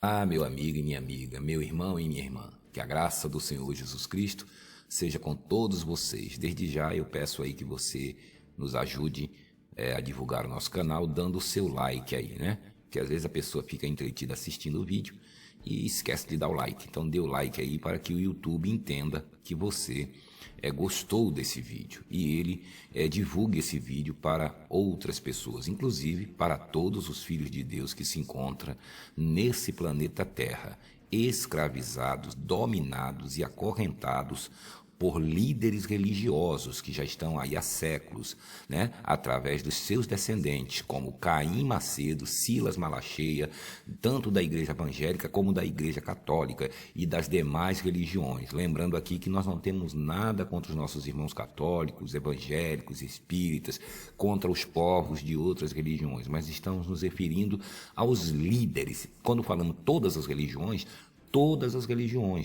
Ah, meu amigo e minha amiga, meu irmão e minha irmã, que a graça do Senhor Jesus Cristo seja com todos vocês. Desde já eu peço aí que você nos ajude a divulgar o nosso canal dando o seu like aí, né? Porque às vezes a pessoa fica entretida assistindo o vídeo e esquece de dar o like. Então dê o like aí para que o YouTube entenda que você gostou desse vídeo e ele divulgue esse vídeo para outras pessoas, inclusive para todos os filhos de Deus que se encontram nesse planeta Terra, escravizados, dominados e acorrentados por líderes religiosos que já estão aí há séculos, né? Através dos seus descendentes, como Caim Macedo, Silas Malacheia, tanto da igreja evangélica como da igreja católica e das demais religiões. Lembrando aqui que nós não temos nada contra os nossos irmãos católicos, evangélicos, espíritas, contra os povos de outras religiões, mas estamos nos referindo aos líderes. Quando falamos todas as religiões,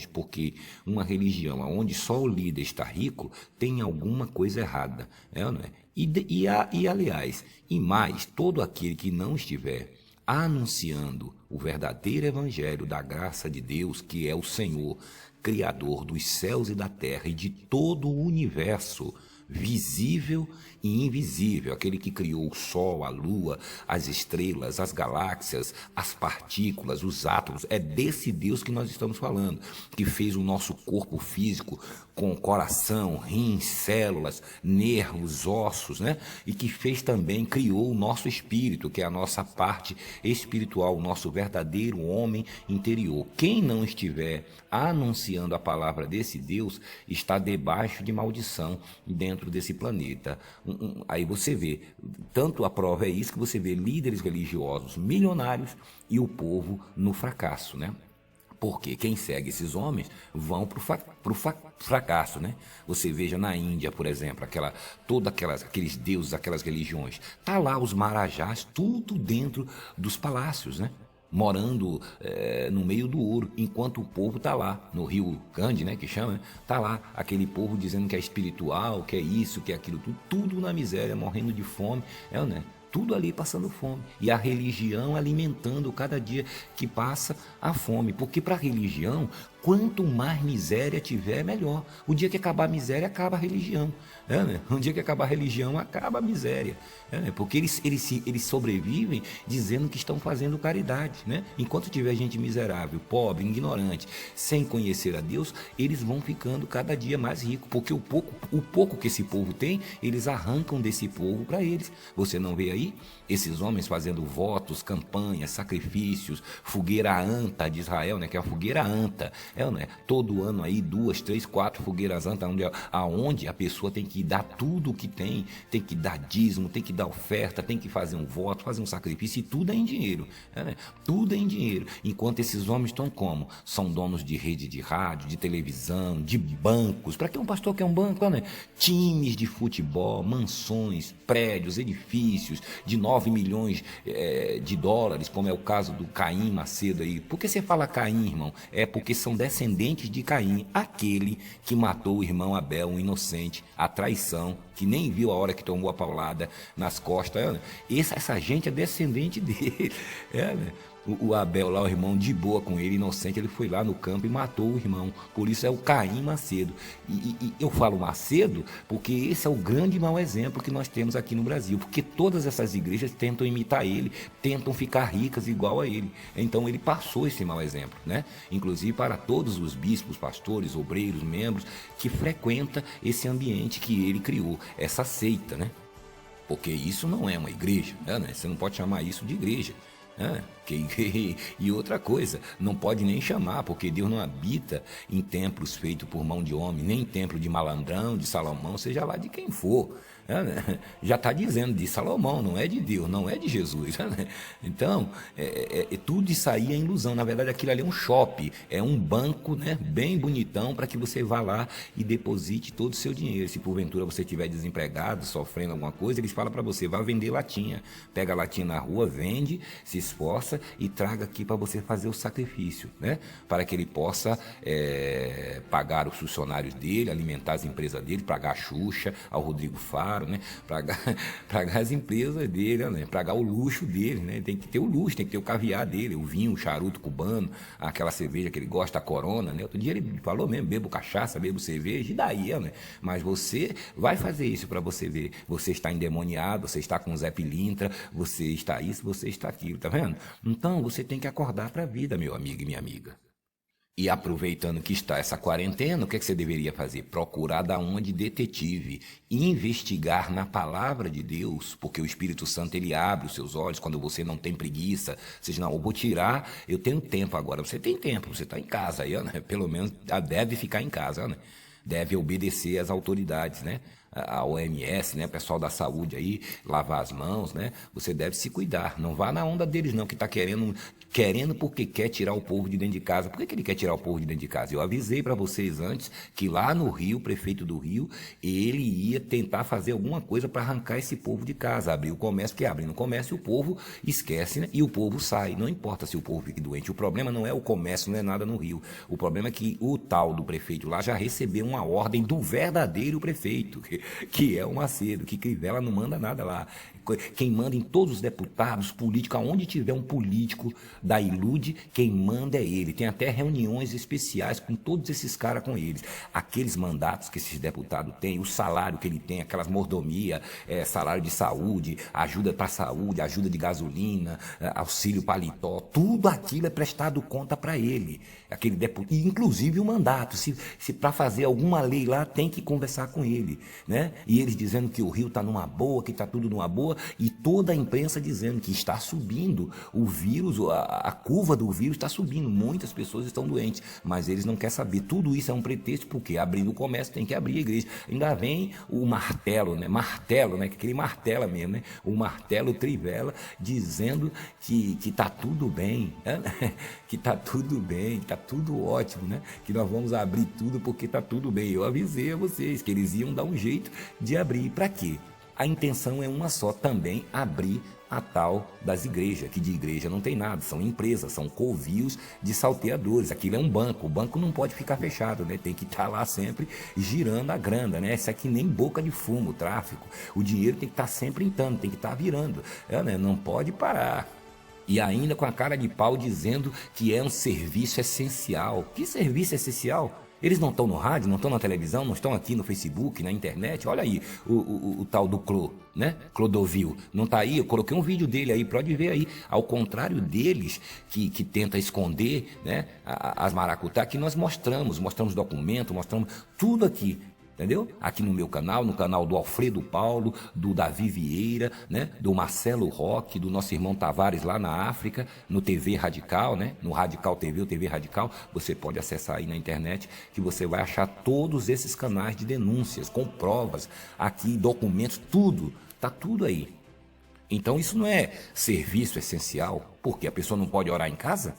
porque uma religião onde só o líder está rico tem alguma coisa errada, não é? Aliás, e mais, todo aquele que não estiver anunciando o verdadeiro evangelho da graça de Deus, que é o Senhor, Criador dos céus e da terra e de todo o universo, visível e invisível, aquele que criou o sol, a lua, as estrelas, as galáxias, as partículas, os átomos. É desse Deus que nós estamos falando, que fez o nosso corpo físico com coração, rins, células, nervos, ossos, né? E que fez também, criou o nosso espírito, que é a nossa parte espiritual, o nosso verdadeiro homem interior. Quem não estiver anunciando a palavra desse Deus está debaixo de maldição dentro desse planeta. Aí você vê, tanto a prova é isso, que você vê líderes religiosos milionários e o povo no fracasso, né? Porque quem segue esses homens vão para o fracasso, né? Você veja na Índia, por exemplo, aqueles deuses, aquelas religiões. Tá lá os marajás, tudo dentro dos palácios, né? Morando no meio do ouro, enquanto o povo está lá, no rio Ganges, né, que chama, está lá, aquele povo dizendo que é espiritual, que é isso, que é aquilo, tudo na miséria, morrendo de fome, né? Tudo ali passando fome. E a religião alimentando cada dia que passa a fome. Porque para a religião, quanto mais miséria tiver, melhor. O dia que acabar a miséria, acaba a religião. Né? O dia que acabar a religião, acaba a miséria. Né? Porque eles sobrevivem dizendo que estão fazendo caridade. Né? Enquanto tiver gente miserável, pobre, ignorante, sem conhecer a Deus, eles vão ficando cada dia mais ricos. Porque o pouco que esse povo tem, eles arrancam desse povo para eles. Você não vê aí esses homens fazendo votos, campanhas, sacrifícios, fogueira anta de Israel, né? Que é a fogueira anta. Né? Todo ano aí 2, 3, 4 fogueiras anta, aonde a pessoa tem que dar tudo o que tem que dar dízimo, tem que dar oferta, tem que fazer um voto, fazer um sacrifício, e tudo é em dinheiro. Né? Tudo é em dinheiro. Enquanto esses homens estão como? São donos de rede de rádio, de televisão, de bancos. Para que um pastor quer um banco? Né? Times de futebol, mansões, prédios, edifícios de 9 milhões de dólares, como é o caso do Caim Macedo aí. Por que você fala Caim, irmão? É porque são descendentes de Caim, aquele que matou o irmão Abel, um inocente, a traição, que nem viu a hora que tomou a paulada nas costas. Né? Essa gente é descendente dele. Né? O Abel lá, o irmão, de boa com ele, inocente, ele foi lá no campo e matou o irmão. Por isso é o Caim Macedo. E eu falo Macedo porque esse é o grande mau exemplo que nós temos aqui no Brasil. Porque todas essas igrejas tentam imitar ele, tentam ficar ricas igual a ele. Então ele passou esse mau exemplo, né? Inclusive para todos os bispos, pastores, obreiros, membros que frequentam esse ambiente que ele criou, essa seita, né? Porque isso não é uma igreja, né? Você não pode chamar isso de igreja. E outra coisa, não pode nem chamar, porque Deus não habita em templos feitos por mão de homem, nem em templo de Malandrão, de Salomão, seja lá de quem for. Já está dizendo de Salomão, não é de Deus, não é de Jesus. Então, tudo isso aí é ilusão. Na verdade, aquilo ali é um shopping, é um banco, né, bem bonitão, para que você vá lá e deposite todo o seu dinheiro. Se porventura você estiver desempregado, sofrendo alguma coisa, eles falam para você, vá vender latinha. Pega a latinha na rua, vende, se esforça e traga aqui para você fazer o sacrifício, né? Para que ele possa pagar os funcionários dele, alimentar as empresas dele, pagar a Xuxa, ao Rodrigo Faro, claro, né? Pagar as empresas dele, né? Pagar o luxo dele, né? Tem que ter o luxo, tem que ter o caviar dele, o vinho, o charuto cubano, aquela cerveja que ele gosta, a Corona, né? Outro dia ele falou mesmo, bebo cachaça, bebo cerveja, e daí, né? Mas você vai fazer isso para você ver. Você está endemoniado, você está com Zé Pilintra, você está isso, você está aquilo, tá vendo? Então você tem que acordar para a vida, meu amigo e minha amiga. E aproveitando que está essa quarentena, o que é que você deveria fazer? Procurar dar uma de detetive, investigar na palavra de Deus, porque o Espírito Santo ele abre os seus olhos quando você não tem preguiça. Seja, não, eu vou tirar, eu tenho tempo agora. Você tem tempo, você está em casa aí, né? Pelo menos deve ficar em casa, né? Deve obedecer às autoridades, né? A OMS, né, pessoal da saúde aí, lavar as mãos, né? Você deve se cuidar. Não vá na onda deles não, que está querendo porque quer tirar o povo de dentro de casa. Por que ele quer tirar o povo de dentro de casa? Eu avisei para vocês antes que lá no Rio, o prefeito do Rio, ele ia tentar fazer alguma coisa para arrancar esse povo de casa, abrir o comércio, porque abre no comércio e o povo esquece, né? E o povo sai. Não importa se o povo fique doente. O problema não é o comércio, não é nada no Rio. O problema é que o tal do prefeito lá já recebeu uma ordem do verdadeiro prefeito, que é o Macedo, que Crivella não manda nada lá. Quem manda em todos os deputados, políticos, aonde tiver um político da Ilude, quem manda é ele. Tem até reuniões especiais com todos esses caras com eles. Aqueles mandatos que esses deputados têm, o salário que ele tem, aquelas mordomia, salário de saúde, ajuda para saúde, ajuda de gasolina, auxílio paletó, tudo aquilo é prestado conta para ele. Aquele deputado, inclusive o mandato, se para fazer alguma lei lá tem que conversar com ele, né? E eles dizendo que o Rio está numa boa, que está tudo numa boa, e toda a imprensa dizendo que está subindo o vírus, a curva do vírus está subindo, muitas pessoas estão doentes, mas eles não querem saber. Tudo isso é um pretexto, porque abrindo o comércio tem que abrir a igreja. Ainda vem o martelo, né? Martelo, né? Que aquele martela mesmo, né? O martelo Crivella dizendo que está tudo bem, né? Que está tudo bem, que está tudo ótimo, né? Que nós vamos abrir tudo porque está tudo bem. Eu avisei a vocês que eles iam dar um jeito de abrir. Para quê? A intenção é uma só, também abrir a tal das igrejas, que de igreja não tem nada, são empresas, são covios de salteadores. Aquilo é um banco, o banco não pode ficar fechado, né? Tem que estar lá sempre girando a grana, né? Isso aqui nem boca de fumo, o tráfico. O dinheiro tem que estar sempre entrando, tem que estar virando, né? Não pode parar. E ainda com a cara de pau dizendo que é um serviço essencial. Que serviço essencial? Eles não estão no rádio, não estão na televisão, não estão aqui no Facebook, na internet. Olha aí o tal do né? Clodovil. Não está aí? Eu coloquei um vídeo dele aí, pode ver aí. Ao contrário deles, que tenta esconder, né, as maracutá, que nós mostramos documento, mostramos tudo aqui. Entendeu? Aqui no meu canal, no canal do Alfredo Paulo, do Davi Vieira, né? Do Marcelo Roque, do nosso irmão Tavares lá na África, no TV Radical, né? No Radical TV, o TV Radical, você pode acessar aí na internet, que você vai achar todos esses canais de denúncias, com provas, aqui, documentos, tudo, tá tudo aí. Então isso não é serviço essencial, porque a pessoa não pode orar em casa?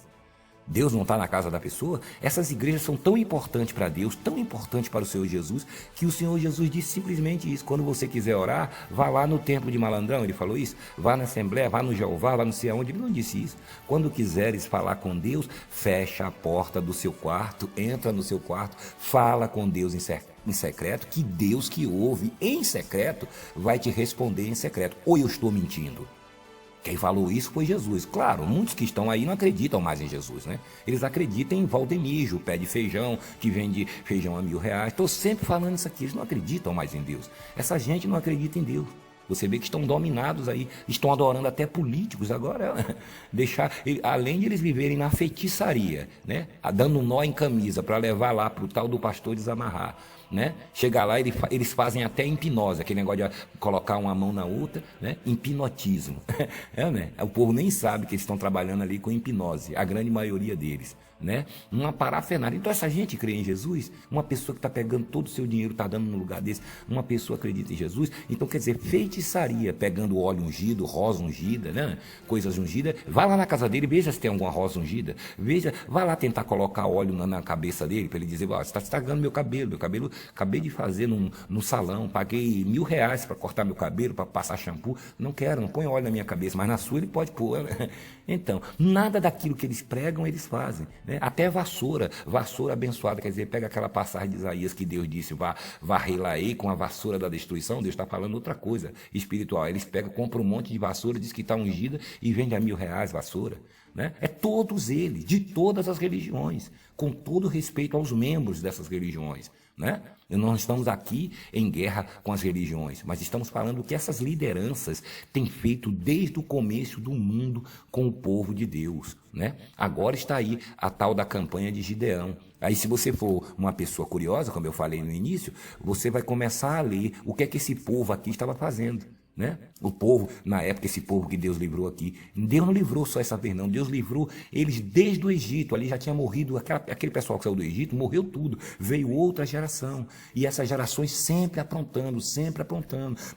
Deus não está na casa da pessoa? Essas igrejas são tão importantes para Deus, tão importantes para o Senhor Jesus, que o Senhor Jesus disse simplesmente isso. Quando você quiser orar, vá lá no templo de Malandrão, ele falou isso. Vá na Assembleia, vá no Jeová, vá não sei aonde, ele não disse isso. Quando quiseres falar com Deus, fecha a porta do seu quarto, entra no seu quarto, fala com Deus em secreto, que Deus que ouve em secreto vai te responder em secreto. Ou eu estou mentindo? Quem falou isso foi Jesus. Claro, muitos que estão aí não acreditam mais em Jesus, né? Eles acreditam em Valdemijo, o pé de feijão, que vende feijão a R$1.000. Estou sempre falando isso aqui, eles não acreditam mais em Deus. Essa gente não acredita em Deus. Você vê que estão dominados aí, estão adorando até políticos agora, além de eles viverem na feitiçaria, né? Dando um nó em camisa para levar lá para o tal do pastor desamarrar. Né? Chegar lá, eles fazem até hipnose, aquele negócio de colocar uma mão na outra, né? Hipnotismo. Né? O povo nem sabe que eles estão trabalhando ali com hipnose, a grande maioria deles. Né? Uma parafernália. Então essa gente crê em Jesus, uma pessoa que está pegando todo o seu dinheiro, está dando num lugar desse, uma pessoa acredita em Jesus, então quer dizer, feitiçaria, pegando óleo ungido, rosa ungida, né? Coisas ungidas, vai lá na casa dele, veja se tem alguma rosa ungida, vai lá tentar colocar óleo na cabeça dele, para ele dizer, você está estragando meu cabelo acabei de fazer num salão, paguei R$ 1.000 para cortar meu cabelo, para passar shampoo. Não quero, não põe óleo na minha cabeça, mas na sua ele pode pôr. Né? Então, nada daquilo que eles pregam, eles fazem. Né? Até vassoura abençoada, quer dizer, pega aquela passagem de Isaías que Deus disse, varrei-la-ei com a vassoura da destruição, Deus está falando outra coisa espiritual. Eles pegam, compram um monte de vassoura, diz que está ungida e vende a R$ 1.000 vassoura. Né? É todos eles, de todas as religiões, com todo respeito aos membros dessas religiões. Né? E nós estamos aqui em guerra com as religiões, mas estamos falando que essas lideranças têm feito desde o começo do mundo com o povo de Deus. Né? Agora está aí a tal da campanha de Gideão. Aí, se você for uma pessoa curiosa, como eu falei no início, você vai começar a ler o que é que esse povo aqui estava fazendo. Né? O povo, na época, esse povo que Deus livrou aqui, Deus não livrou só essa vez não, Deus livrou eles desde o Egito. Ali já tinha morrido, aquele pessoal que saiu do Egito, morreu tudo, veio outra geração, e essas gerações sempre aprontando,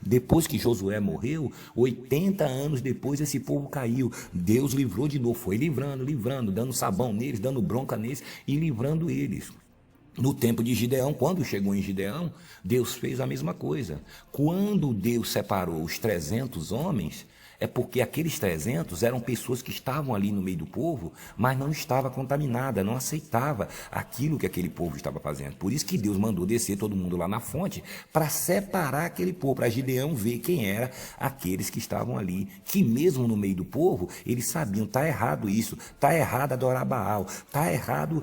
depois que Josué morreu, 80 anos depois esse povo caiu, Deus livrou de novo, foi livrando, dando sabão neles, dando bronca neles e livrando eles. No tempo de Gideão, quando chegou em Gideão, Deus fez a mesma coisa. Quando Deus separou os 300 homens, é porque aqueles 300 eram pessoas que estavam ali no meio do povo, mas não estava contaminada, não aceitava aquilo que aquele povo estava fazendo. Por isso que Deus mandou descer todo mundo lá na fonte para separar aquele povo, para Gideão ver quem era aqueles que estavam ali, que mesmo no meio do povo, eles sabiam, está errado isso, está errado adorar Baal, está errado,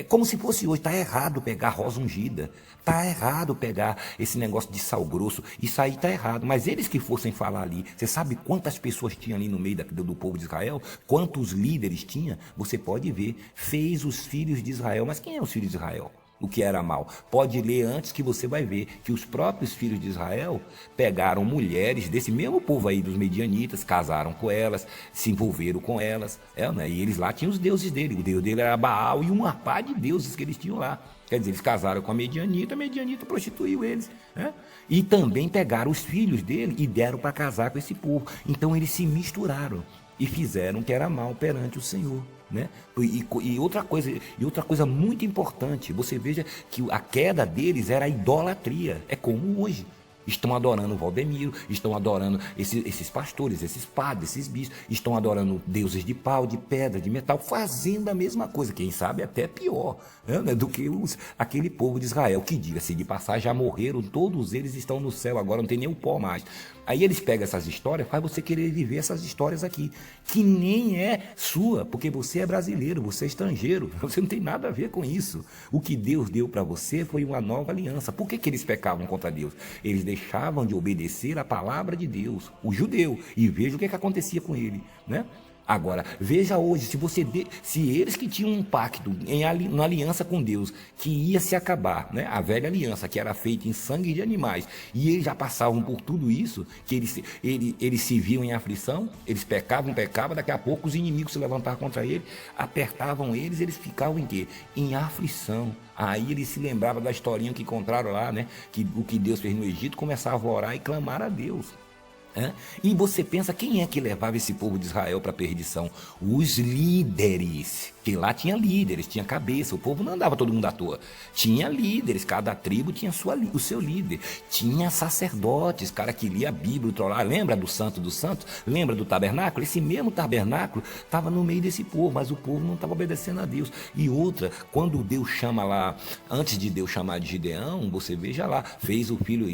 como se fosse hoje, está errado pegar rosa ungida, está errado pegar esse negócio de sal grosso, isso aí está errado, mas eles que fossem falar ali, você sabe quantas pessoas tinham ali no meio do povo de Israel, quantos líderes tinha, você pode ver, fez os filhos de Israel, mas quem é os filhos de Israel? O que era mal? Pode ler antes que você vai ver que os próprios filhos de Israel pegaram mulheres desse mesmo povo aí, dos medianitas, casaram com elas, se envolveram com elas, né? E eles lá tinham os deuses dele, o deus dele era Baal e uma pá de deuses que eles tinham lá. Quer dizer, eles casaram com a medianita prostituiu eles. Né? E também pegaram os filhos dele e deram para casar com esse povo. Então eles se misturaram e fizeram o que era mal perante o Senhor. Né? E outra coisa muito importante, você veja que a queda deles era a idolatria, é como hoje. Estão adorando o Valdemiro, estão adorando esses pastores, esses padres, esses bispos, estão adorando deuses de pau, de pedra, de metal, fazendo a mesma coisa, quem sabe até pior, né, do que aquele povo de Israel, que diga-se de passagem, já morreram, todos eles estão no céu, agora não tem nem o pó mais. Aí eles pegam essas histórias, faz você querer viver essas histórias aqui, que nem é sua, porque você é brasileiro, você é estrangeiro, você não tem nada a ver com isso. O que Deus deu para você foi uma nova aliança. Por que eles pecavam contra Deus? Eles deixavam de obedecer a palavra de Deus, o judeu, e veja o que acontecia com ele, né? Agora, veja hoje, se eles que tinham um pacto na aliança com Deus, que ia se acabar, né? A velha aliança, que era feita em sangue de animais, e eles já passavam por tudo isso, que eles se viam em aflição, eles pecavam, daqui a pouco os inimigos se levantavam contra eles, apertavam eles ficavam em quê? Em aflição. Aí eles se lembravam da historinha que encontraram lá, né? Que o que Deus fez no Egito, começavam a orar e clamar a Deus. E você pensa, quem é que levava esse povo de Israel para a perdição? Os líderes, que lá tinha líderes, tinha cabeça, o povo não andava todo mundo à toa, tinha líderes, cada tribo tinha o seu líder, tinha sacerdotes, cara que lia a Bíblia, lembra do Santo dos Santos? Lembra do tabernáculo? Esse mesmo tabernáculo estava no meio desse povo, mas o povo não estava obedecendo a Deus. E outra, quando Deus chama lá, antes de Deus chamar de Gideão, você veja lá, fez o filho,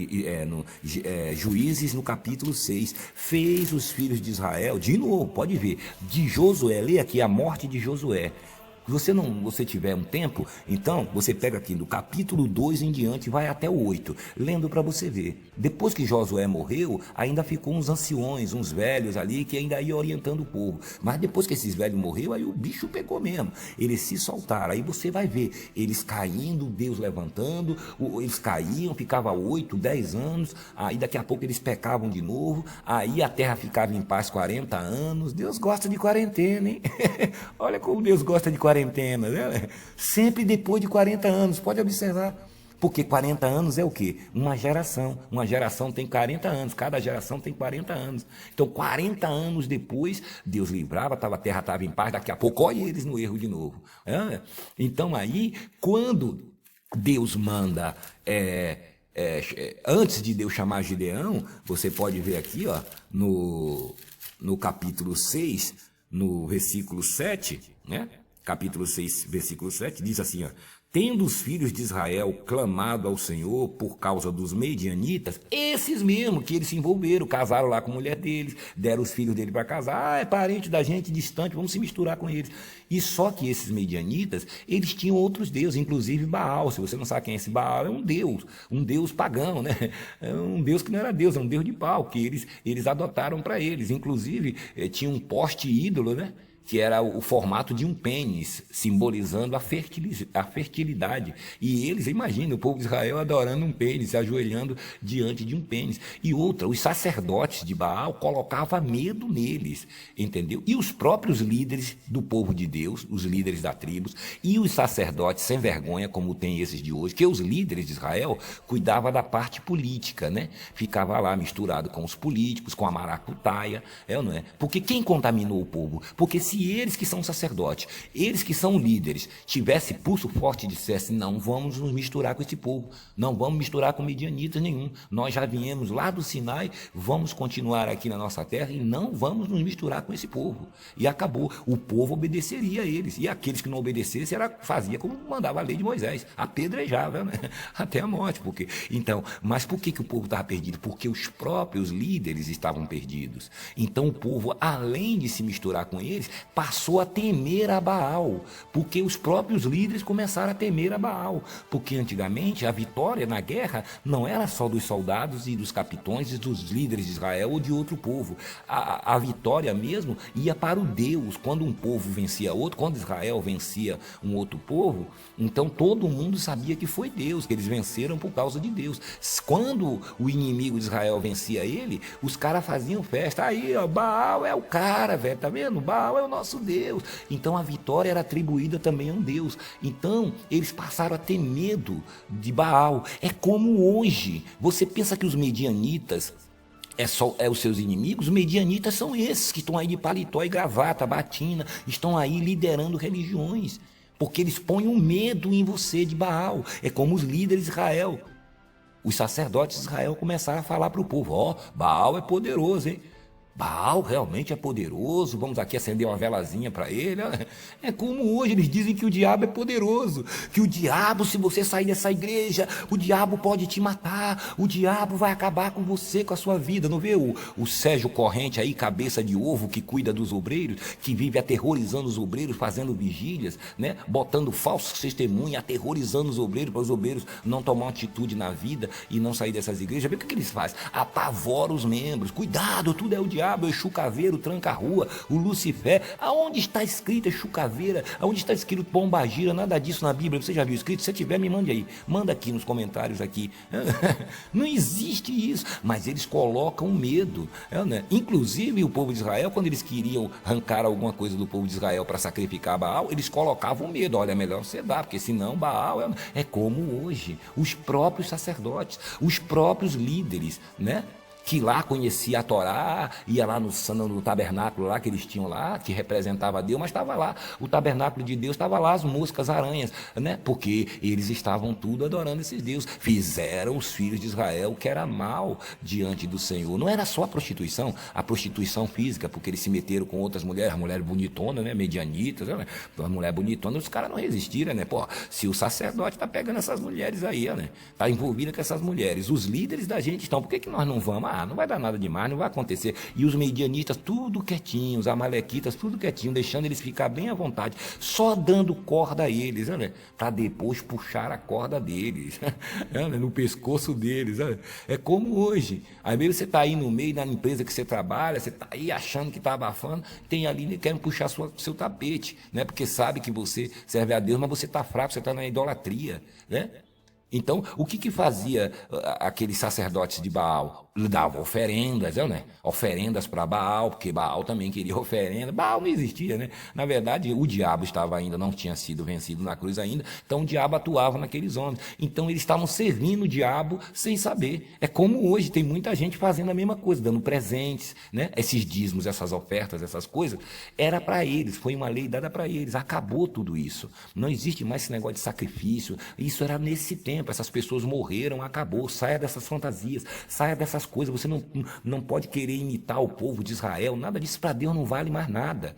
Juízes no capítulo 6, fez os filhos de Israel, de novo, pode ver, de Josué, lê aqui a morte de Josué. Se você tiver um tempo, então você pega aqui do capítulo 2 em diante, vai até o 8, lendo para você ver. Depois que Josué morreu, ainda ficou uns anciões, uns velhos ali, que ainda iam orientando o povo. Mas depois que esses velhos morreram, aí o bicho pegou mesmo. Eles se soltaram, aí você vai ver, eles caindo, Deus levantando, eles caíam, ficava 8, 10 anos, aí daqui a pouco eles pecavam de novo, aí a terra ficava em paz 40 anos. Deus gosta de quarentena, hein? Olha como Deus gosta de quarentena. Né? Sempre depois de 40 anos, pode observar, porque 40 anos é o quê? Uma geração tem 40 anos, cada geração tem 40 anos, então 40 anos depois, Deus livrava, a terra estava em paz, daqui a pouco, olha eles no erro de novo, então aí, quando Deus manda, antes de Deus chamar Gideão, você pode ver aqui, ó, no capítulo 6, no versículo 7, né? Capítulo 6, versículo 7, diz assim, ó: tendo os filhos de Israel clamado ao Senhor por causa dos medianitas, esses mesmo que eles se envolveram, casaram lá com a mulher deles, deram os filhos dele para casar, é parente da gente distante, vamos se misturar com eles. E só que esses medianitas, eles tinham outros deuses, inclusive Baal. Se você não sabe quem é esse Baal, é um deus pagão, né? É um deus que não era deus, é um deus de pau, que eles adotaram para eles. Inclusive, tinha um poste ídolo, né? Que era o formato de um pênis, simbolizando a fertilidade. E eles, imagina, o povo de Israel adorando um pênis, se ajoelhando diante de um pênis. E outra, os sacerdotes de Baal colocavam medo neles, entendeu? E os próprios líderes do povo de Deus, os líderes das tribos, e os sacerdotes sem vergonha, como tem esses de hoje, que os líderes de Israel cuidavam da parte política, né? Ficava lá misturado com os políticos, com a maracutaia, ou não é? Porque quem contaminou o povo? Porque se eles que são sacerdotes, eles que são líderes, tivesse pulso forte e dissesse, não vamos nos misturar com esse povo, não vamos misturar com medianitas nenhum, nós já viemos lá do Sinai, vamos continuar aqui na nossa terra e não vamos nos misturar com esse povo. E acabou, o povo obedeceria a eles, e aqueles que não obedecessem, fazia como mandava a lei de Moisés, apedrejava, né? Até a morte. Então, mas por que o povo estava perdido? Porque os próprios líderes estavam perdidos. Então o povo, além de se misturar com eles, passou a temer a Baal, porque os próprios líderes começaram a temer a Baal, porque antigamente a vitória na guerra não era só dos soldados e dos capitões e dos líderes de Israel ou de outro povo, a vitória mesmo ia para o Deus. Quando um povo vencia outro, quando Israel vencia um outro povo, então todo mundo sabia que foi Deus, que eles venceram por causa de Deus. Quando o inimigo de Israel vencia ele, os caras faziam festa, aí ó, Baal é o cara, velho, tá vendo? Baal é o nosso Deus. Então a vitória era atribuída também a um Deus. Então eles passaram a ter medo de Baal. É como hoje, você pensa que os medianitas os seus inimigos? Os medianitas são esses que estão aí de paletó e gravata, batina, estão aí liderando religiões, porque eles põem um medo em você de Baal. É como os líderes de Israel, os sacerdotes de Israel começaram a falar para o povo, ó, Baal é poderoso, hein? Baal realmente é poderoso, vamos aqui acender uma velazinha para ele. É como hoje eles dizem que o diabo é poderoso, que o diabo, se você sair dessa igreja, o diabo pode te matar, o diabo vai acabar com você, com a sua vida. Não vê o Sérgio Corrente aí, cabeça de ovo, que cuida dos obreiros, que vive aterrorizando os obreiros, fazendo vigílias, né? Botando falsos testemunhos, aterrorizando os obreiros, para os obreiros não tomar uma atitude na vida e não sair dessas igrejas. Vê o que eles fazem? Apavora os membros, cuidado, tudo é o diabo, é o Exu Caveiro, tranca a rua, o Lucifer. Aonde está escrito Exu Caveira? Aonde está escrito Pombagira? Nada disso na Bíblia. Você já viu escrito? Se tiver, me mande aí. Manda aqui nos comentários aqui. Não existe isso. Mas eles colocam medo. Né? Inclusive o povo de Israel, quando eles queriam arrancar alguma coisa do povo de Israel para sacrificar Baal, eles colocavam medo. Olha, é melhor você dar, porque senão Baal é como hoje. Os próprios sacerdotes, os próprios líderes, né? Que lá conhecia a Torá, ia lá no tabernáculo lá que eles tinham lá, que representava Deus, mas estava lá, o tabernáculo de Deus, estava lá as moscas, aranhas, né? Porque eles estavam tudo adorando esses deuses, fizeram os filhos de Israel que era mal diante do Senhor. Não era só a prostituição física, porque eles se meteram com outras mulheres, as mulheres bonitonas, né? Medianitas, né? As mulheres bonitonas, os caras não resistiram, né? Pô, se o sacerdote está pegando essas mulheres aí, né? Está envolvido com essas mulheres, os líderes da gente estão, por que nós não vamos? Não vai dar nada demais, não vai acontecer. E os medianitas, tudo quietinho, os amalequitas, tudo quietinho, deixando eles ficar bem à vontade, só dando corda a eles, né? Para depois puxar a corda deles, no pescoço deles. É como hoje. Às vezes você está aí no meio da empresa que você trabalha, você está aí achando que está abafando, tem ali, querem puxar seu tapete, né? Porque sabe que você serve a Deus, mas você está fraco, você está na idolatria, né? Então, o que fazia aqueles sacerdotes de Baal? dava oferendas, né? Oferendas para Baal, porque Baal também queria oferenda. Baal não existia, né? Na verdade, o diabo estava ainda, não tinha sido vencido na cruz ainda, então o diabo atuava naqueles homens. Então eles estavam servindo o diabo sem saber. É como hoje, tem muita gente fazendo a mesma coisa, dando presentes, né? Esses dízimos, essas ofertas, essas coisas, era para eles, foi uma lei dada para eles. Acabou tudo isso. Não existe mais esse negócio de sacrifício. Isso era nesse tempo, essas pessoas morreram, acabou. Saia dessas fantasias, saia dessas coisas. Você não pode querer imitar o povo de Israel. Nada disso para Deus não vale mais nada.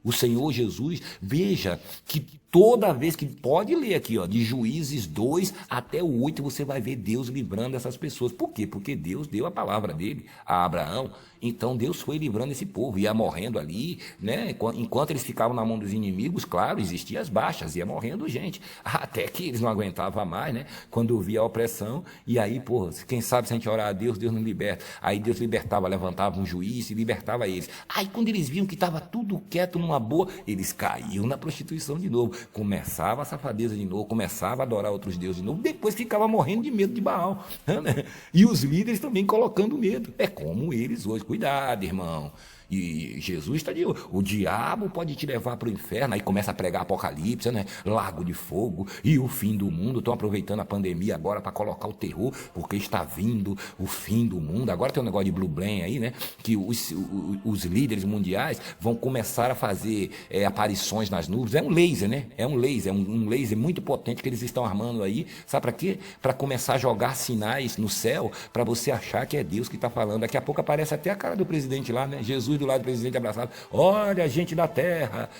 O Senhor Jesus, veja que toda vez que pode ler aqui, ó, de Juízes 2 até o 8, você vai ver Deus livrando essas pessoas. Por quê? Porque Deus deu a palavra dele a Abraão. Então Deus foi livrando esse povo, ia morrendo ali, né? Enquanto eles ficavam na mão dos inimigos, claro, existiam as baixas, ia morrendo gente, até que eles não aguentavam mais, né? Quando via a opressão, e aí, pô, quem sabe se a gente orar a Deus, Deus não liberta. Aí Deus libertava, levantava um juiz e libertava eles. Aí quando eles viam que estava tudo quieto numa boa, eles caíam na prostituição de novo, começava a safadeza de novo, começava a adorar outros deuses de novo, depois ficava morrendo de medo de Baal, né? E os líderes também colocando medo. É como eles hoje. Cuidado, irmão. E Jesus está de o diabo pode te levar para o inferno. Aí começa a pregar Apocalipse, né? Lago de fogo e o fim do mundo. Estão aproveitando a pandemia agora para colocar o terror, porque está vindo o fim do mundo. Agora tem um negócio de Blue Blame aí, né? Que os líderes mundiais vão começar a fazer aparições nas nuvens. É um laser, né? É um laser muito potente que eles estão armando aí. Sabe para quê? Para começar a jogar sinais no céu, para você achar que é Deus que está falando. Daqui a pouco aparece até a cara do presidente lá, né? Jesus do lado do presidente abraçado, olha, gente da terra,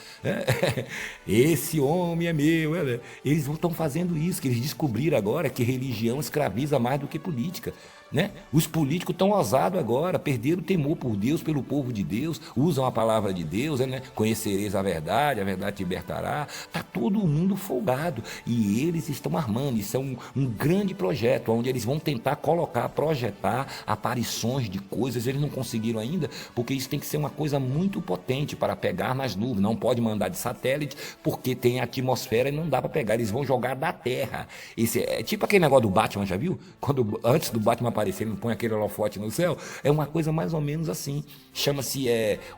esse homem é meu. Eles estão fazendo isso, que eles descobriram agora que religião escraviza mais do que política. Né? Os políticos estão ousados agora, perderam o temor por Deus, pelo povo de Deus, usam a palavra de Deus, né? Conhecereis a verdade te libertará. Está todo mundo folgado e eles estão armando. Isso é um grande projeto, onde eles vão tentar projetar aparições de coisas. Eles não conseguiram ainda, porque isso tem que ser uma coisa muito potente para pegar nas nuvens. Não pode mandar de satélite, porque tem atmosfera e não dá para pegar. Eles vão jogar da terra. Esse é tipo aquele negócio do Batman, já viu? Antes do Batman aparecer, ele não põe aquele holofote no céu. É uma coisa mais ou menos assim. Chama-se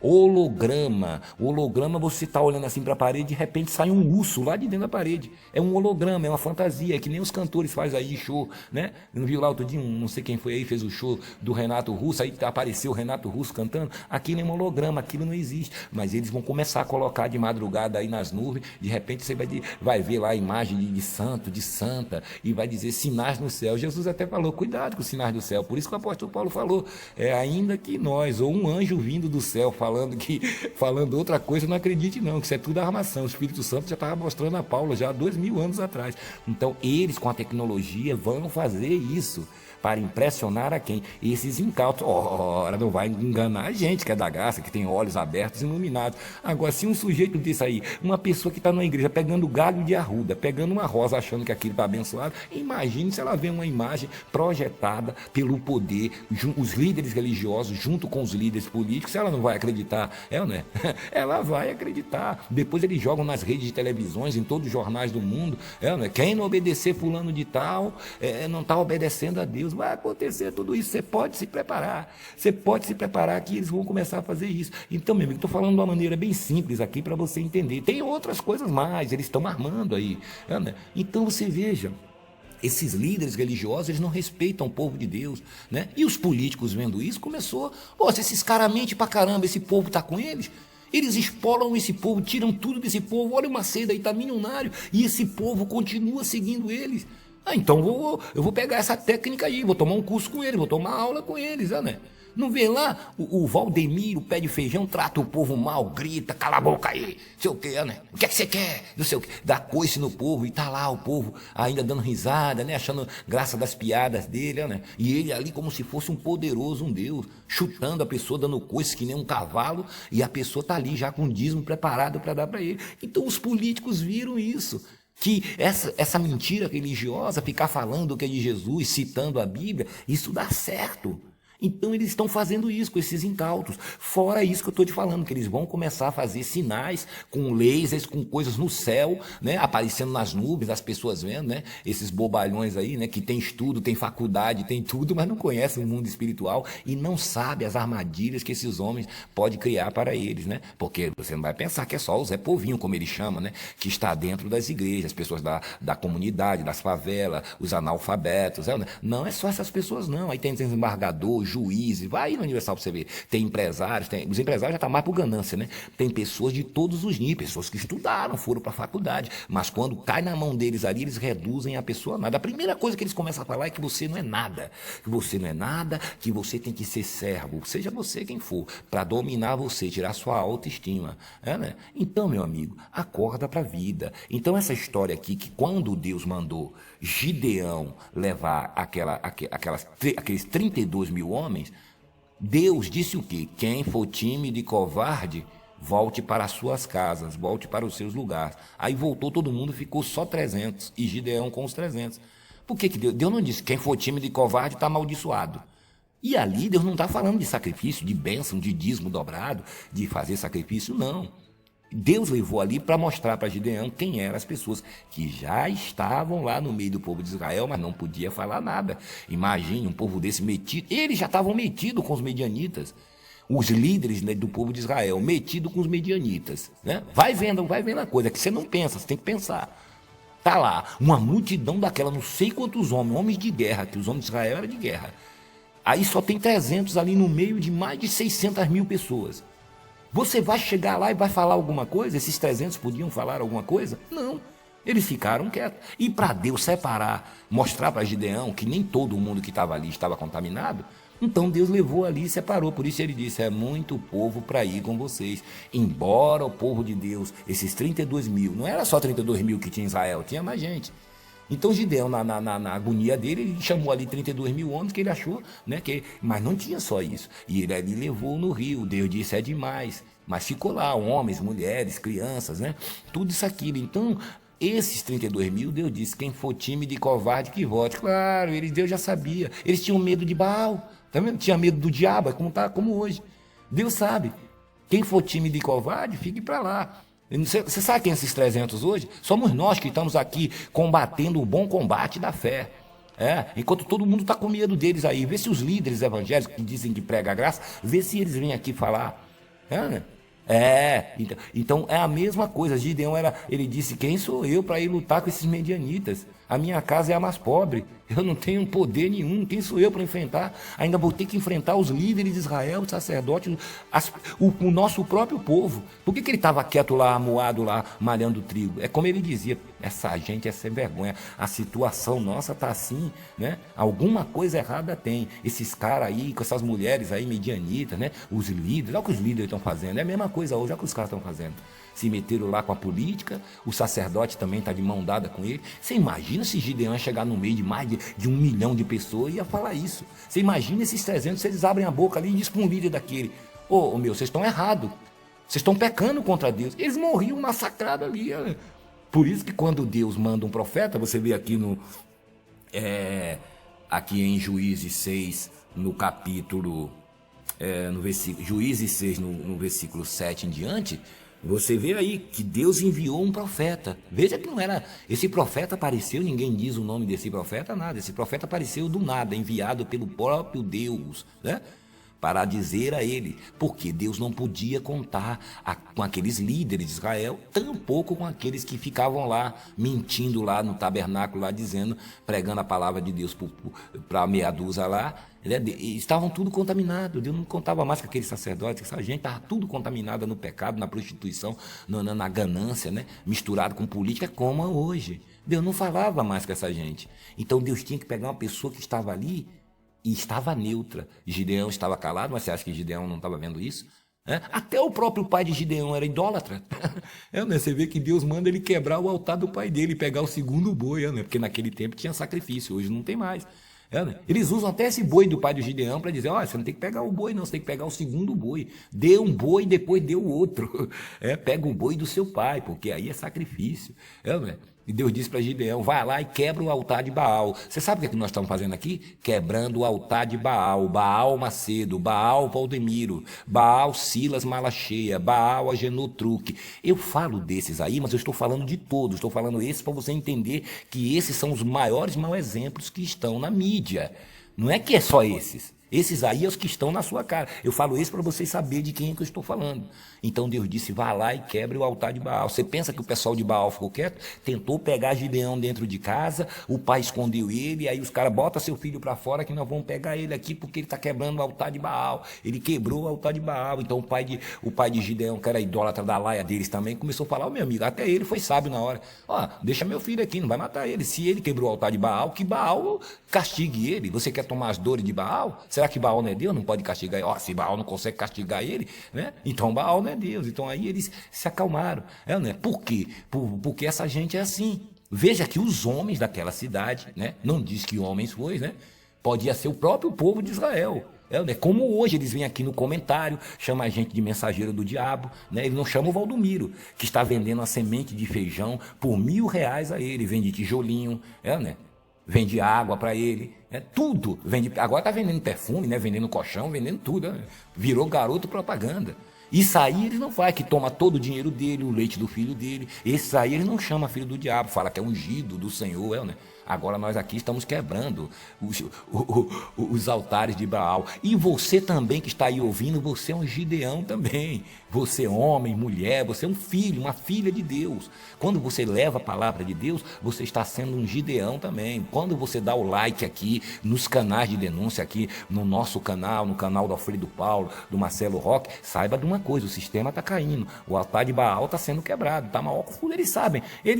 holograma. O holograma, você está olhando assim para a parede, de repente sai um urso lá de dentro da parede. É um holograma, é uma fantasia, é que nem os cantores fazem aí show, né? Não viu lá outro dia, não sei quem foi aí, fez o show do Renato Russo, aí apareceu o Renato Russo cantando. Aquilo é um holograma, aquilo não existe. Mas eles vão começar a colocar de madrugada aí nas nuvens, de repente você vai ver lá a imagem de santo, de santa, e vai dizer sinais no céu. Jesus até falou, cuidado com os sinais do céu. Por isso que o apóstolo Paulo falou, ainda que nós, ou um anjo vindo do céu falando outra coisa, não acredite não, que isso é tudo armação. O Espírito Santo já estava mostrando a Paulo já há 2000 anos atrás. Então eles com a tecnologia vão fazer isso para impressionar a quem? Esses incautos. Ora, não vai enganar a gente que é da graça, que tem olhos abertos e iluminados. Agora, se um sujeito desse aí, uma pessoa que está numa igreja pegando galho de arruda, pegando uma rosa achando que aquilo está abençoado, imagine se ela vê uma imagem projetada pelo poder, os líderes religiosos junto com os líderes políticos, se ela não vai acreditar, né? Ela vai acreditar. Depois eles jogam nas redes de televisões, em todos os jornais do mundo, né? Quem não obedecer fulano de tal, não está obedecendo a Deus. Vai acontecer tudo isso, você pode se preparar que eles vão começar a fazer isso. Então, meu amigo, estou falando de uma maneira bem simples aqui para você entender. Tem outras coisas mais, eles estão armando aí, né? Então você veja, esses líderes religiosos, eles não respeitam o povo de Deus, né? E os políticos vendo isso, se esses caras mentem pra caramba, esse povo tá com eles, eles expolam esse povo, tiram tudo desse povo, olha o Macedo aí, tá milionário, e esse povo continua seguindo eles. Então eu vou pegar essa técnica aí, vou tomar um curso com eles, vou tomar aula com eles, né? Não vê lá o Valdemiro, o pé de feijão, trata o povo mal, grita, cala a boca aí, sei o que, né? O que é que você quer? Não sei o que, dá coice no povo, e tá lá o povo ainda dando risada, né? Achando graça das piadas dele, né? E ele ali como se fosse um poderoso, um Deus, chutando a pessoa, dando coice que nem um cavalo, e a pessoa tá ali já com o dízimo preparado para dar para ele. Então os políticos viram isso. Que essa mentira religiosa, ficar falando que é de Jesus, citando a Bíblia, isso dá certo. Então eles estão fazendo isso com esses incautos. Fora isso que eu estou te falando, que eles vão começar a fazer sinais com lasers, com coisas no céu, né, aparecendo nas nuvens, as pessoas vendo, né, esses bobalhões aí, né, que tem estudo, tem faculdade, tem tudo, mas não conhecem o mundo espiritual e não sabe as armadilhas que esses homens podem criar para eles, né? Porque você não vai pensar que é só o Zé Povinho, como ele chama, né, que está dentro das igrejas, as pessoas da comunidade, das favelas, os analfabetos, né? Não é só essas pessoas não, aí tem desembargador, juízes, vai aí no Universal para você ver, tem empresários, os empresários já estão mais por ganância, né? Tem pessoas de todos os níveis, pessoas que estudaram, foram para a faculdade, mas quando cai na mão deles ali, eles reduzem a pessoa a nada. A primeira coisa que eles começam a falar é que você não é nada, que você tem que ser servo, seja você quem for, para dominar você, tirar sua autoestima, né? Então, meu amigo, acorda para a vida. Então, essa história aqui, que quando Deus mandou Gideão levar aqueles 32 mil homens, Deus disse o quê? Quem for tímido e covarde, volte para as suas casas, volte para os seus lugares. Aí voltou todo mundo, ficou só 300, e Gideão com os 300. Por que Deus não disse, quem for tímido e covarde está amaldiçoado? E ali Deus não está falando de sacrifício, de bênção, de dízimo dobrado, de fazer sacrifício, não. Deus levou ali para mostrar para Gideão quem eram as pessoas que já estavam lá no meio do povo de Israel, mas não podia falar nada. Imagine um povo desse metido. Eles já estavam metidos com os medianitas. Os líderes, né, do povo de Israel, metido com os medianitas. Né? Vai vendo a coisa, que você não pensa, você tem que pensar. Tá lá, uma multidão daquela, não sei quantos homens de guerra, que os homens de Israel eram de guerra. Aí só tem 300 ali no meio de mais de 600 mil pessoas. Você vai chegar lá e vai falar alguma coisa? Esses 300 podiam falar alguma coisa? Não. Eles ficaram quietos. E para Deus separar, mostrar para Gideão que nem todo mundo que estava ali estava contaminado, então Deus levou ali e separou. Por isso ele disse, é muito povo para ir com vocês. Embora o povo de Deus, esses 32 mil, não era só 32 mil que tinha em Israel, tinha mais gente. Então Gideão, na agonia dele, ele chamou ali 32 mil homens que ele achou, né, mas não tinha só isso. E ele ali levou no rio, Deus disse, é demais. Mas ficou lá, homens, mulheres, crianças, né, tudo isso aquilo. Então, esses 32 mil, Deus disse, quem for tímido e covarde que vote. Claro, Deus já sabia. Eles tinham medo de Baal, tá vendo? Tinha medo do diabo, como hoje. Deus sabe. Quem for tímido e covarde, fique para lá. Você sabe quem é esses 300 hoje? Somos nós que estamos aqui combatendo o bom combate da fé. Enquanto todo mundo está com medo deles aí. Vê se os líderes evangélicos que dizem que prega a graça, vê se eles vêm aqui falar. Então é a mesma coisa. Gideão ele disse, quem sou eu para ir lutar com esses medianitas? A minha casa é a mais pobre, eu não tenho poder nenhum, quem sou eu para enfrentar? Ainda vou ter que enfrentar os líderes de Israel, os sacerdotes, o nosso próprio povo. Por que ele estava quieto lá, amuado lá, malhando trigo? É como ele dizia, essa gente é sem vergonha, a situação nossa está assim, né? Alguma coisa errada tem. Esses caras aí, com essas mulheres aí, medianitas, né? Os líderes, olha o que os líderes estão fazendo, é a mesma coisa hoje, olha o que os caras estão fazendo. Se meteram lá com a política, o sacerdote também está de mão dada com ele. Você imagina se Gideão chegar no meio de mais de 1 milhão de pessoas e ia falar isso? Você imagina esses 300, se eles abrem a boca ali e dizem para um líder daquele, vocês estão errados, vocês estão pecando contra Deus. Eles morriam massacrados ali. Por isso que quando Deus manda um profeta, você vê aqui aqui em Juízes 6, no capítulo, no versículo, Juízes 6, no versículo 7 em diante, você vê aí que Deus enviou um profeta. Veja que não era... Esse profeta apareceu, ninguém diz o nome desse profeta, nada. Esse profeta apareceu do nada, enviado pelo próprio Deus, né? Para dizer a ele, porque Deus não podia contar com aqueles líderes de Israel, tampouco com aqueles que ficavam lá, mentindo lá no tabernáculo, lá dizendo, pregando a palavra de Deus para a meia dúzia lá, né? Estavam tudo contaminados. Deus não contava mais com aqueles sacerdotes, essa gente estava tudo contaminada no pecado, na prostituição, na ganância, né? Misturado com política, como hoje. Deus não falava mais com essa gente. Então Deus tinha que pegar uma pessoa que estava ali e estava neutra. Gideão estava calado, mas você acha que Gideão não estava vendo isso? Até o próprio pai de Gideão era idólatra. Você vê que Deus manda ele quebrar o altar do pai dele, pegar o segundo boi, porque naquele tempo tinha sacrifício, hoje não tem mais. Eles usam até esse boi do pai de Gideão para dizer, você não tem que pegar o boi não, você tem que pegar o segundo boi. Dê um boi e depois dê o outro. Pega o boi do seu pai, porque aí é sacrifício. E Deus disse para Gideão, vai lá e quebra o altar de Baal. Você sabe o que, é que nós estamos fazendo aqui? Quebrando o altar de Baal. Baal Macedo, Baal Valdemiro, Baal Silas Malacheia, Baal Agenor Truque. Eu falo desses aí, mas eu estou falando de todos. Estou falando esses para você entender que esses são os maiores mau exemplos que estão na mídia. Não é que é só esses. Esses aí é os que estão na sua cara. Eu falo isso para vocês saberem de quem é que eu estou falando. Então Deus disse, vá lá e quebre o altar de Baal. Você pensa que o pessoal de Baal ficou quieto? Tentou pegar Gideão dentro de casa, o pai escondeu ele, aí os caras botam seu filho para fora que nós vamos pegar ele aqui porque ele está quebrando o altar de Baal. Ele quebrou o altar de Baal. Então o pai de Gideão, que era idólatra da laia deles também, começou a falar, meu amigo, até ele foi sábio na hora. Ó, deixa meu filho aqui, não vai matar ele. Se ele quebrou o altar de Baal, que Baal castigue ele. Você quer tomar as dores de Baal? Será que Baal não é Deus? Não pode castigar ele? Ó, se Baal não consegue castigar ele, né? Então Baal não é Deus. Então aí eles se acalmaram. Né? Por quê? Porque essa gente é assim. Veja que os homens daquela cidade, né? Não diz que homens foi, né? Podia ser o próprio povo de Israel. Né? Como hoje eles vêm aqui no comentário, chama a gente de mensageiro do diabo, né? Ele não chama o Valdomiro, que está vendendo a semente de feijão por R$1.000 a ele, vende tijolinho, né? Vende água para ele, tudo. Agora está vendendo perfume, né? Vendendo colchão, vendendo tudo. Né? Virou garoto propaganda. Isso aí ele não faz, que toma todo o dinheiro dele, o leite do filho dele. Esse aí ele não chama filho do diabo, fala que é ungido do Senhor, né? Agora nós aqui estamos quebrando os altares de Baal. E você também que está aí ouvindo, você é um Gideão também. Você é homem, mulher, você é um filho, uma filha de Deus. Quando você leva a palavra de Deus, você está sendo um Gideão também. Quando você dá o like aqui, nos canais de denúncia aqui, no nosso canal, no canal do Alfredo Paulo, do Marcelo Roque, saiba de uma coisa, o sistema está caindo. O altar de Baal está sendo quebrado, está maior que eles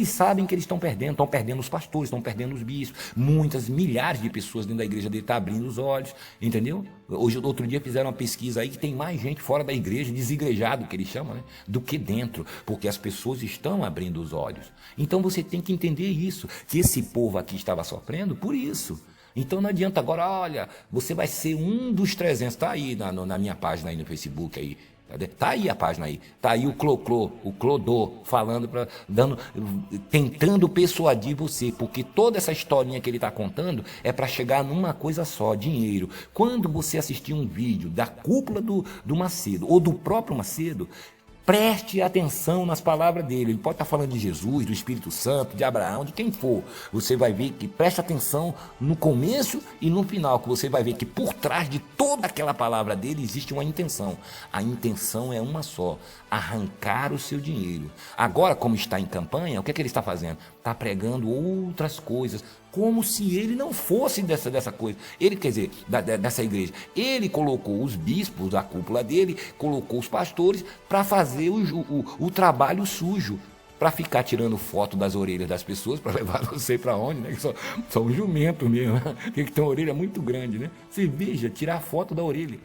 sabem que eles estão perdendo os pastores, estão perdendo os bispos, muitas, milhares de pessoas dentro da igreja dele estão abrindo os olhos, entendeu? Outro dia fizeram uma pesquisa aí que tem mais gente fora da igreja, desigrejado, que eles chamam, né? Do que dentro, porque as pessoas estão abrindo os olhos. Então você tem que entender isso, que esse povo aqui estava sofrendo por isso. Então não adianta agora, olha, você vai ser um dos 300, está aí na minha página aí no Facebook aí. Tá aí a página aí, tá aí o Clodô falando, tentando persuadir você, porque toda essa historinha que ele está contando é para chegar numa coisa só, dinheiro. Quando você assistir um vídeo da cúpula do Macedo, ou do próprio Macedo, preste atenção nas palavras dele. Ele pode estar falando de Jesus, do Espírito Santo, de Abraão, de quem for. Você vai ver que preste atenção no começo e no final, que você vai ver que por trás de toda aquela palavra dele existe uma intenção. A intenção é uma só, arrancar o seu dinheiro. Agora, como está em campanha, o que é que ele está fazendo? Está pregando outras coisas, como se ele não fosse dessa coisa. Ele, quer dizer, dessa igreja. Ele colocou os bispos da cúpula dele, colocou os pastores para fazer o trabalho sujo, para ficar tirando foto das orelhas das pessoas, para levar não sei para onde, né? Só um jumento mesmo, né? Tem que ter uma orelha muito grande, né? Você veja, tirar foto da orelha.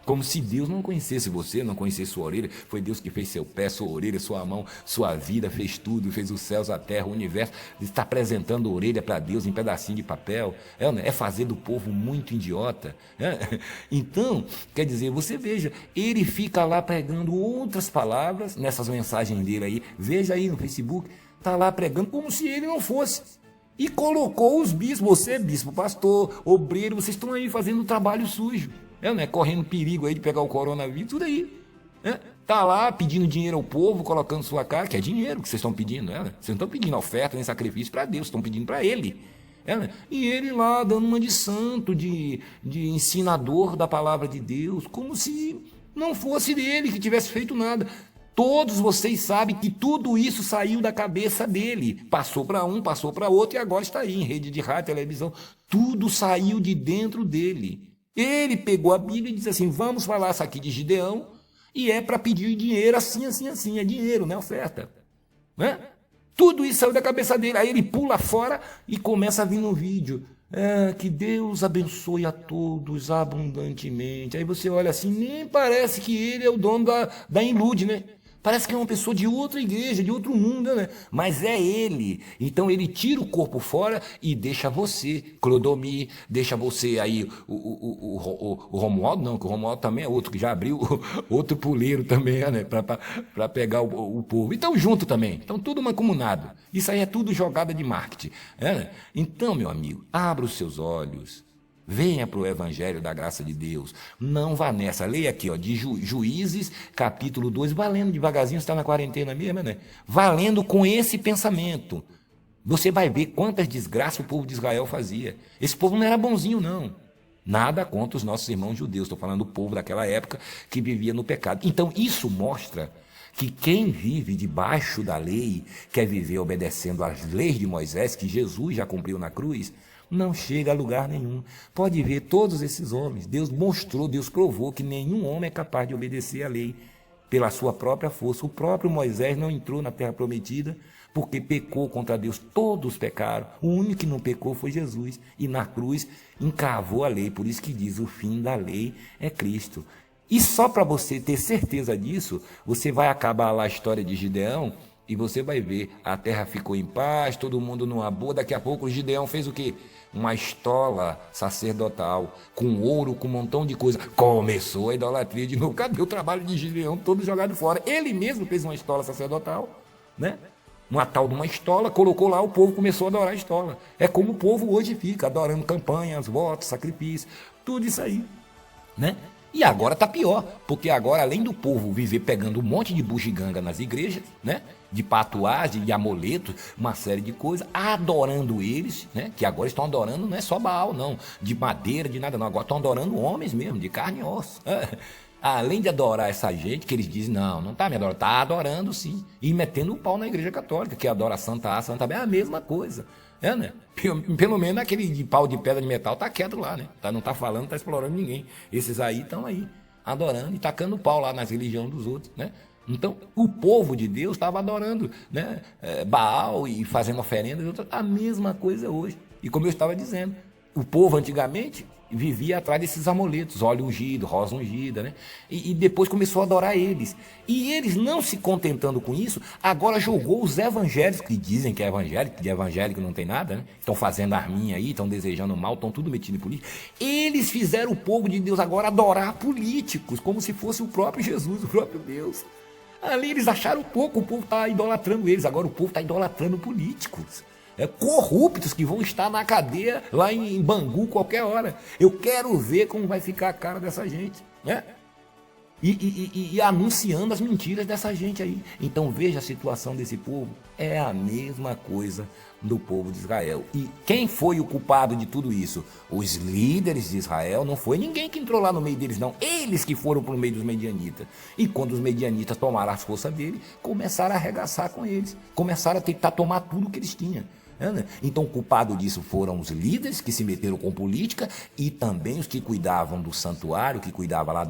Como se Deus não conhecesse você, não conhecesse sua orelha. Foi Deus que fez seu pé, sua orelha, sua mão, sua vida, fez tudo, fez os céus, a terra, o universo. Está apresentando a orelha para Deus em pedacinho de papel. É fazer do povo muito idiota. Então, quer dizer, você veja, ele fica lá pregando outras palavras nessas mensagens dele aí. Veja aí no Facebook, está lá pregando como se ele não fosse. E colocou os bispos, você, bispo, pastor, obreiro, vocês estão aí fazendo um trabalho sujo. Correndo perigo aí de pegar o coronavírus, tudo aí. Tá lá pedindo dinheiro ao povo, colocando sua cara, que é dinheiro que vocês estão pedindo. Vocês não estão pedindo oferta nem sacrifício para Deus, estão pedindo para ele. E ele lá dando uma de santo, de ensinador da palavra de Deus, como se não fosse dele que tivesse feito nada. Todos vocês sabem que tudo isso saiu da cabeça dele. Passou para um, passou para outro e agora está aí em rede de rádio, televisão. Tudo saiu de dentro dele. Ele pegou a Bíblia e disse assim, vamos falar isso aqui de Gideão, e é para pedir dinheiro assim, assim, assim, é dinheiro, não é oferta. Tudo isso saiu da cabeça dele, aí ele pula fora e começa a vir no vídeo. Que Deus abençoe a todos abundantemente. Aí você olha assim, nem parece que ele é o dono da Ilude, né? Parece que é uma pessoa de outra igreja, de outro mundo, né? Mas é ele. Então ele tira o corpo fora e deixa você, Clodomir, deixa você aí, o Romualdo, não, que o Romualdo também é outro, que já abriu outro puleiro também, né? Para pegar o povo. E estão junto também, estão tudo mancomunado. Isso aí é tudo jogada de marketing. Né? Então, meu amigo, abra os seus olhos. Venha para o Evangelho da graça de Deus. Não vá nessa. Leia aqui, ó, de Juízes, capítulo 2, valendo devagarzinho, você está na quarentena mesmo, né? Valendo com esse pensamento. Você vai ver quantas desgraças o povo de Israel fazia. Esse povo não era bonzinho, não. Nada contra os nossos irmãos judeus. Estou falando do povo daquela época que vivia no pecado. Então, isso mostra que quem vive debaixo da lei, quer viver obedecendo às leis de Moisés, que Jesus já cumpriu na cruz, não chega a lugar nenhum. Pode ver todos esses homens. Deus mostrou, Deus provou que nenhum homem é capaz de obedecer à lei pela sua própria força. O próprio Moisés não entrou na terra prometida porque pecou contra Deus. Todos pecaram. O único que não pecou foi Jesus. E na cruz encravou a lei. Por isso que diz, o fim da lei é Cristo. E só para você ter certeza disso, você vai acabar lá a história de Gideão e você vai ver, a terra ficou em paz, todo mundo numa boa. Daqui a pouco o Gideão fez o quê? Uma estola sacerdotal, com ouro, com um montão de coisa. Começou a idolatria de novo. Cadê o trabalho de Gideão? Todo jogado fora. Ele mesmo fez uma estola sacerdotal, né? Uma tal de uma estola, colocou lá, o povo começou a adorar a estola. É como o povo hoje fica, adorando campanhas, votos, sacrifícios, tudo isso aí, né? E agora está pior, porque agora, além do povo viver pegando um monte de bugiganga nas igrejas, né? De patuagem, de amuleto, uma série de coisas, adorando eles, né? Que agora estão adorando, não é só Baal, não, de madeira, de nada, não. Agora estão adorando homens mesmo, de carne e osso. Além de adorar essa gente, que eles dizem, não está me adorando, está adorando sim. E metendo o pau na igreja católica, que adora Santa A, Santa B, é a mesma coisa. É, né? Pelo menos aquele de pau de pedra de metal tá quieto lá, né? Não tá falando, não tá explorando ninguém. Esses aí estão aí, adorando e tacando pau lá nas religiões dos outros, né? Então, o povo de Deus estava adorando, né? Baal e fazendo oferendas, a mesma coisa hoje. E como eu estava dizendo, o povo antigamente vivia atrás desses amuletos, óleo ungido, rosa ungida, né? E depois começou a adorar eles. E eles, não se contentando com isso, agora jogou os evangélicos, que dizem que é evangélico, que de evangélico não tem nada, né? Estão fazendo arminha aí, estão desejando mal, estão tudo metido em política. Eles fizeram o povo de Deus agora adorar políticos, como se fosse o próprio Jesus, o próprio Deus. Ali eles acharam pouco, o povo está idolatrando eles, agora o povo está idolatrando políticos. Corruptos que vão estar na cadeia lá em Bangu qualquer hora. Eu quero ver como vai ficar a cara dessa gente, né? E anunciando as mentiras dessa gente aí. Então veja a situação desse povo. É a mesma coisa do povo de Israel. E quem foi o culpado de tudo isso? Os líderes de Israel. Não foi ninguém que entrou lá no meio deles, não. Eles que foram para o meio dos medianitas. E quando os medianitas tomaram as forças dele, começaram a arregaçar com eles. Começaram a tentar tomar tudo que eles tinham. Então o culpado disso foram os líderes que se meteram com política e também os que cuidavam do santuário, que cuidavam lá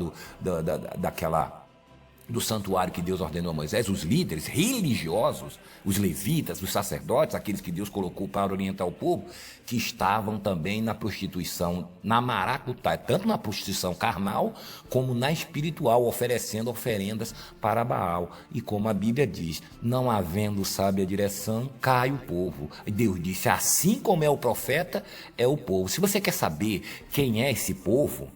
do santuário que Deus ordenou a Moisés, os líderes religiosos, os levitas, os sacerdotes, aqueles que Deus colocou para orientar o povo, que estavam também na prostituição, na maracutaia, tanto na prostituição carnal como na espiritual, oferecendo oferendas para Baal. E como a Bíblia diz, não havendo sábia direção, cai o povo. E Deus disse, assim como é o profeta, é o povo. Se você quer saber quem é esse povo,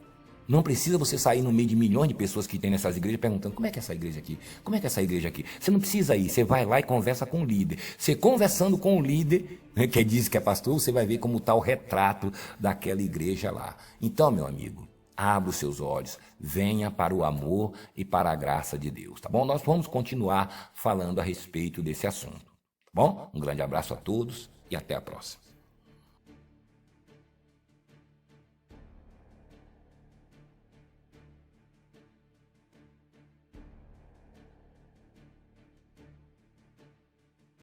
não precisa você sair no meio de milhões de pessoas que tem nessas igrejas perguntando como é que é essa igreja aqui? Como é que é essa igreja aqui? Você não precisa ir, você vai lá e conversa com o líder. Você conversando com o líder, né, que diz que é pastor, você vai ver como está o retrato daquela igreja lá. Então, meu amigo, abra os seus olhos, venha para o amor e para a graça de Deus, tá bom? Nós vamos continuar falando a respeito desse assunto, tá bom? Um grande abraço a todos e até a próxima.